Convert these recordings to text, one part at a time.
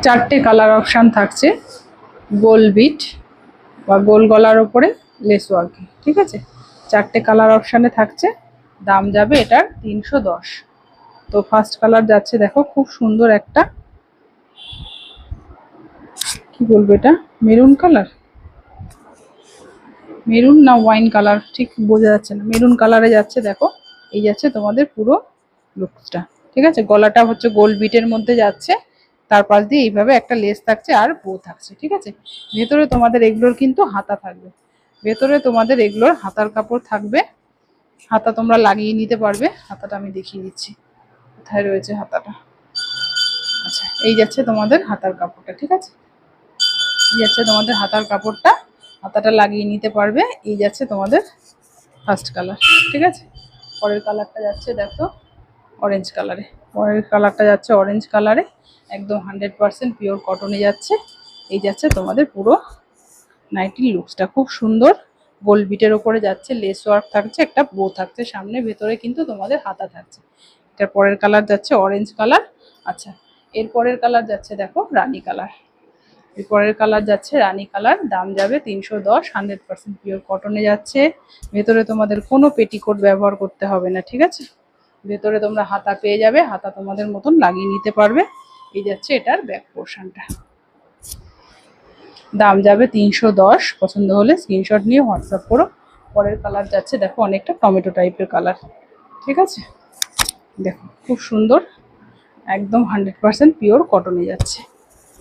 চারটে colour option থাকছে, গোল bit বা গোল গলার ওপরে লেস ওয়ার্ক, ঠিক আছে। চারটে কালার অপশানে থাকছে, দাম যাবে এটার 310। তো ফার্স্ট কালার যাচ্ছে দেখো, খুব সুন্দর একটা, কি বলবো এটা, মেরুন কালার, মেরুন না ওয়াইন কালার ঠিক বোঝা যাচ্ছে না, মেরুন কালারে যাচ্ছে দেখো। এই যাচ্ছে তোমাদের পুরো লুকসটা, ঠিক আছে। গলাটা হচ্ছে গোল বিটের মধ্যে যাচ্ছে, তার পাশ দিয়ে এইভাবে একটা লেস থাকছে আর বো থাকছে, ঠিক আছে। ভেতরে তোমাদের এগুলোর কিন্তু হাতা থাকবে, ভেতরে তোমাদের এগুলোর হাতার কাপড় থাকবে, হাতা তোমরা লাগিয়ে নিতে পারবে। হাতাটা আমি দেখিয়ে দিচ্ছি, কোথায় রয়েছে হাতাটা। আচ্ছা, এই যাচ্ছে তোমাদের হাতার কাপড়টা, ঠিক আছে। এই যাচ্ছে তোমাদের হাতার কাপড়টা, হাতাটা লাগিয়ে নিতে পারবে। এই যাচ্ছে তোমাদের ফার্স্ট কালার, ঠিক আছে। পরের কালারটা যাচ্ছে দেখো অরেঞ্জ কালারে, পরের কালারটা যাচ্ছে অরেঞ্জ কালারে, একদম 100% পিওর কটনে যাচ্ছে। এই যাচ্ছে তোমাদের পুরো নাইটির লুকসটা, খুব সুন্দর। গোল বিটের ওপরে যাচ্ছে, লেস ওয়ার্ক থাকছে, একটা বো থাকছে সামনে, ভেতরে কিন্তু তোমাদের হাতা থাকছে। এটার পরের কালার যাচ্ছে অরেঞ্জ কালার। আচ্ছা, এর পরের কালার যাচ্ছে দেখো রানী কালার, এর পরের কালার যাচ্ছে রানী কালার, দাম যাবে 310, 100% পিওর কটনে যাচ্ছে। ভেতরে তোমাদের কোনো পেটিকোট ব্যবহার করতে হবে না, ঠিক আছে। ভেতরে তোমরা হাতা পেয়ে যাবে, হাতা তোমাদের মতন লাগিয়ে নিতে পারবে। এই যাচ্ছে এটার ব্যাক পোর্শনটা, দাম যাবে 310। পছন্দ হলে স্ক্রিনশট নিয়ে হোয়াটসঅ্যাপ করো। পরের কালার যাচ্ছে দেখো অনেকটা টমেটো টাইপের কালার, ঠিক আছে। দেখো খুব সুন্দর, একদম 100% পিওর কটনে যাচ্ছে।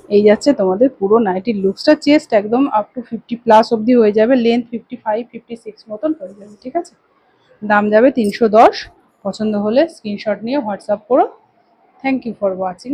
এই যাচ্ছে তোমাদের পুরো নাইটির লুকসটা। চেস্ট একদম আপ টু 50+ অবধি হয়ে যাবে, লেন্থ 55, 56 মতন হয়ে যাবে, ঠিক আছে। দাম যাবে 310। পছন্দ হলে স্ক্রিনশট নিয়ে হোয়াটসঅ্যাপ করো। Thank you for watching.